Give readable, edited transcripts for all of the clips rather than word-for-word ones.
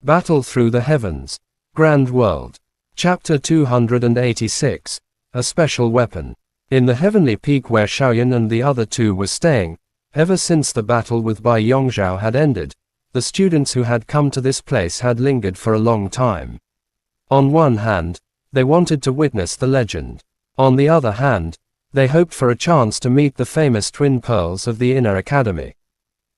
Battle Through the Heavens. Grand World. Chapter 286. A Special Weapon. In the heavenly peak where Xiaoyan and the other two were staying, ever since the battle with Bai Yongzhao had ended, the students who had come to this place had lingered for a long time. On one hand, they wanted to witness the legend. On the other hand, they hoped for a chance to meet the famous twin pearls of the Inner Academy.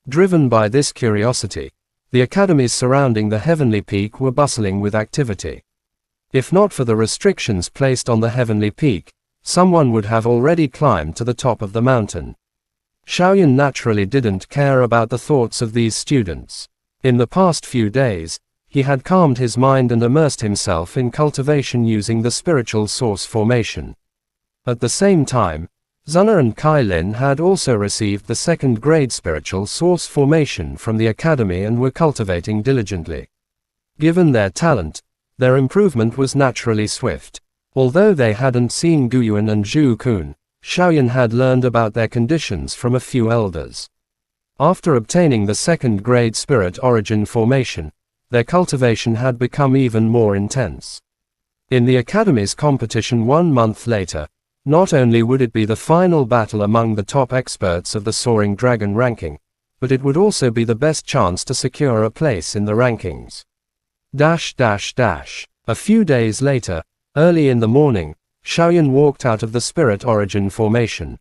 Driven by this curiosity, the academies surrounding the heavenly peak were bustling with activity. If not for the restrictions placed on the heavenly peak, someone would have already climbed to the top of the mountain. Xiaoyan naturally didn't care about the thoughts of these students. In the past few days, he had calmed his mind and immersed himself in cultivation using the spiritual source formation. At the same time, Zuna and Kailin had also received the second-grade spiritual source formation from the academy and were cultivating diligently. Given their talent, their improvement was naturally swift. Although they hadn't seen Guyuan and Zhu Kun, Xiaoyan had learned about their conditions from a few elders. After obtaining the second-grade spirit origin formation, their cultivation had become even more intense. In the academy's competition 1 month later, not only would it be the final battle among the top experts of the Soaring Dragon ranking, but it would also be the best chance to secure a place in the rankings. A few days later, early in the morning, Xiaoyan walked out of the spirit origin formation.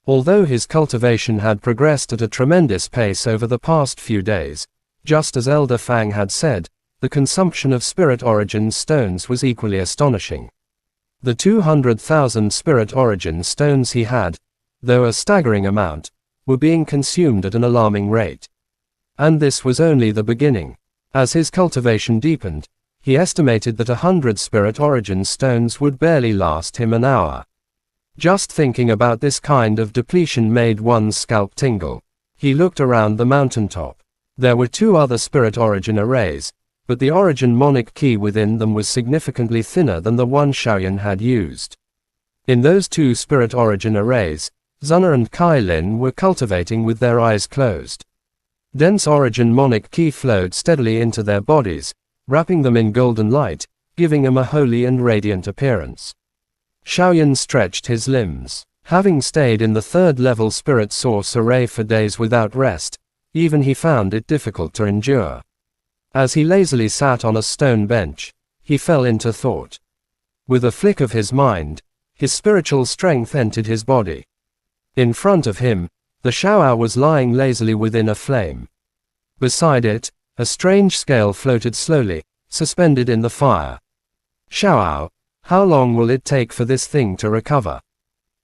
Although his cultivation had progressed at a tremendous pace over the past few days, just as Elder Fang had said, the consumption of spirit origin stones was equally astonishing. The 200,000 spirit origin stones he had, though a staggering amount, were being consumed at an alarming rate. And this was only the beginning. As his cultivation deepened, he estimated that 100 spirit origin stones would barely last him an hour. Just thinking about this kind of depletion made one's scalp tingle. He looked around the mountaintop. There were 2 other spirit origin arrays, but the origin monic key within them was significantly thinner than the one Xiaoyan had used. In those 2 spirit origin arrays, Zuna and Kailin were cultivating with their eyes closed. Dense origin monic key flowed steadily into their bodies, wrapping them in golden light, giving them a holy and radiant appearance. Xiaoyan stretched his limbs. Having stayed in the 3rd-level spirit source array for days without rest, even he found it difficult to endure. As he lazily sat on a stone bench, he fell into thought. With a flick of his mind, his spiritual strength entered his body. In front of him, the Xiaoao was lying lazily within a flame. Beside it, a strange scale floated slowly, suspended in the fire. Xiaoao, how long will it take for this thing to recover?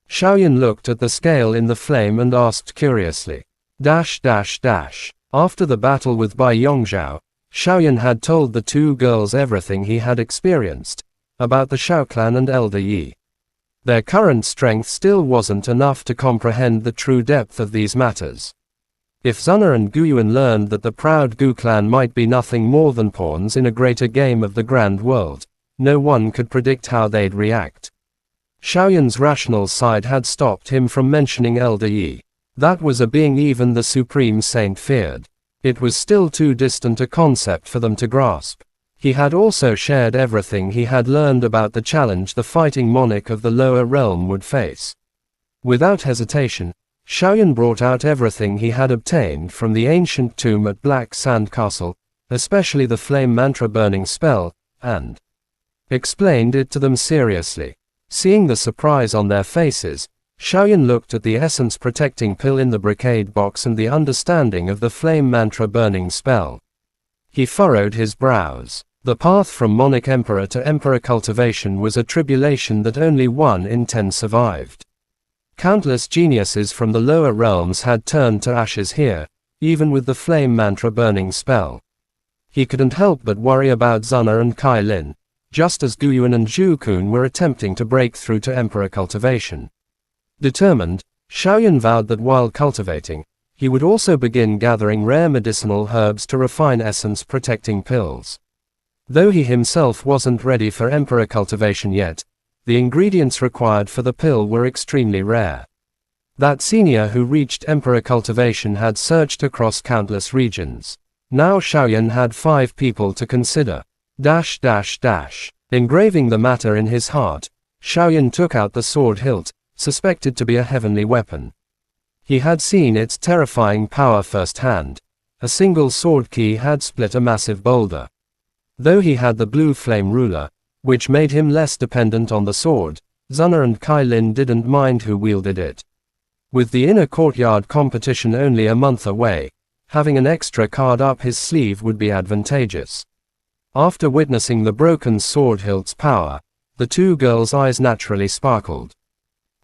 Xiaoyan looked at the scale in the flame and asked curiously. After the battle with Bai Yongzhao, Xiaoyan had told the 2 girls everything he had experienced, about the Xiao clan and Elder Yi. Their current strength still wasn't enough to comprehend the true depth of these matters. If Zuna and Guyuan learned that the proud Gu clan might be nothing more than pawns in a greater game of the grand world, no one could predict how they'd react. Xiaoyan's rational side had stopped him from mentioning Elder Yi. That was a being even the Supreme Saint feared. It was still too distant a concept for them to grasp. He had also shared everything he had learned about the challenge the fighting monarch of the lower realm would face. Without hesitation, Xiaoyan brought out everything he had obtained from the ancient tomb at Black Sand Castle, especially the flame mantra burning spell, and explained it to them seriously. Seeing the surprise on their faces, Xiaoyan looked at the essence protecting pill in the brocade box and the understanding of the flame mantra burning spell. He furrowed his brows. The path from monarch emperor to emperor cultivation was a tribulation that only 1 in 10 survived. Countless geniuses from the lower realms had turned to ashes here, even with the flame mantra burning spell. He couldn't help but worry about Zuna and Kailin, just as Guyuan and Zhu Kun were attempting to break through to emperor cultivation. Determined, Xiaoyan vowed that while cultivating, he would also begin gathering rare medicinal herbs to refine essence-protecting pills. Though he himself wasn't ready for emperor cultivation yet, the ingredients required for the pill were extremely rare. That senior who reached emperor cultivation had searched across countless regions. Now Xiaoyan had 5 people to consider. Engraving the matter in his heart, Xiaoyan took out the sword hilt, suspected to be a heavenly weapon. He had seen its terrifying power firsthand. A single sword key had split a massive boulder. Though he had the blue flame ruler, which made him less dependent on the sword, Zuna and Kai Lin didn't mind who wielded it. With the inner courtyard competition only a month away, having an extra card up his sleeve would be advantageous. After witnessing the broken sword hilt's power, the 2 girls' eyes naturally sparkled.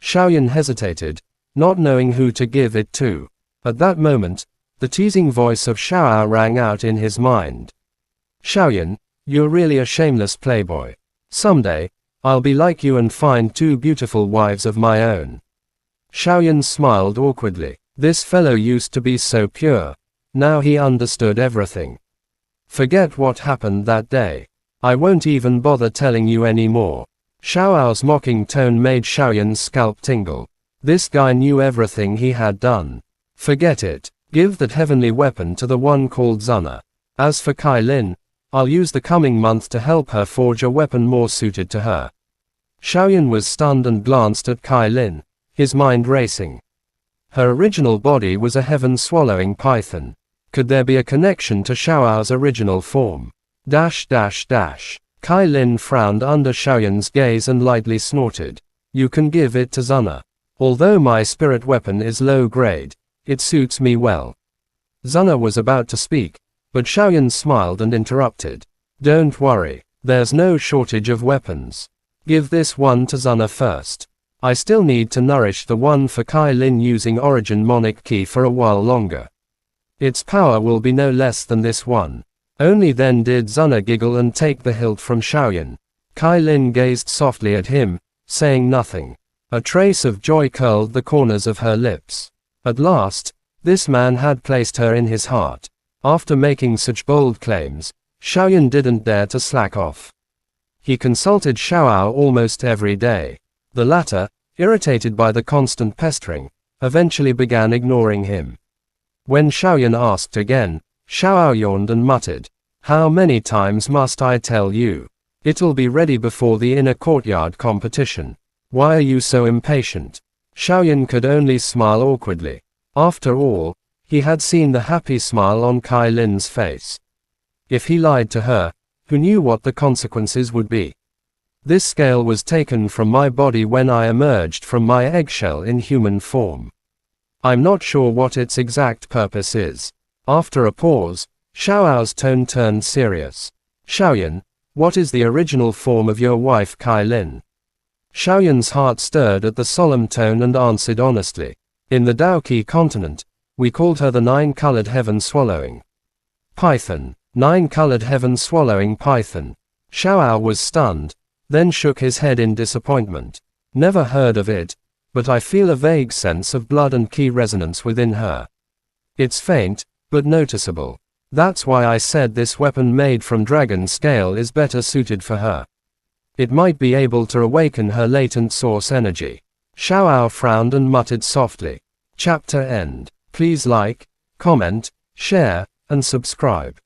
Xiaoyan hesitated, not knowing who to give it to. At that moment, the teasing voice of Xiaoao rang out in his mind. Xiaoyan, you're really a shameless playboy. Someday, I'll be like you and find 2 beautiful wives of my own. Xiaoyan smiled awkwardly. This fellow used to be so pure. Now he understood everything. Forget what happened that day. I won't even bother telling you anymore. Xiaoao's mocking tone made Xiaoyan's scalp tingle. This guy knew everything he had done. Forget it. Give that heavenly weapon to the one called Zuna. As for Kai Lin, I'll use the coming month to help her forge a weapon more suited to her. Xiaoyan was stunned and glanced at Kai Lin, his mind racing. Her original body was a heaven-swallowing python. Could there be a connection to Xiaoao's original form? Kai Lin frowned under Xiaoyan's gaze and lightly snorted. You can give it to Zuna. Although my spirit weapon is low grade, it suits me well. Zuna was about to speak, but Xiaoyan smiled and interrupted. Don't worry, there's no shortage of weapons. Give this one to Zuna first. I still need to nourish the one for Kai Lin using Origin Monic Key for a while longer. Its power will be no less than this one. Only then did Zuna giggle and take the hilt from Xiaoyan. Kai Lin gazed softly at him, saying nothing. A trace of joy curled the corners of her lips. At last, this man had placed her in his heart. After making such bold claims, Xiaoyan didn't dare to slack off. He consulted Xiaoao almost every day. The latter, irritated by the constant pestering, eventually began ignoring him. When Xiaoyan asked again, Xiaoao yawned and muttered, "How many times must I tell you? It'll be ready before the inner courtyard competition. Why are you so impatient?" Xiaoyan could only smile awkwardly. After all, he had seen the happy smile on Kai Lin's face. If he lied to her, who knew what the consequences would be? This scale was taken from my body when I emerged from my eggshell in human form. I'm not sure what its exact purpose is. After a pause, Xiaoao's tone turned serious. Xiaoyan, what is the original form of your wife Kai Lin? Xiaoyan's heart stirred at the solemn tone and answered honestly. In the Daoqi continent, we called her the 9-colored heaven-swallowing python. 9-colored heaven-swallowing python. Xiaoao was stunned, then shook his head in disappointment. Never heard of it, but I feel a vague sense of blood and key resonance within her. It's faint, but noticeable. That's why I said this weapon made from dragon scale is better suited for her. It might be able to awaken her latent source energy. Xiaoao frowned and muttered softly. Chapter end. Please like, comment, share, and subscribe.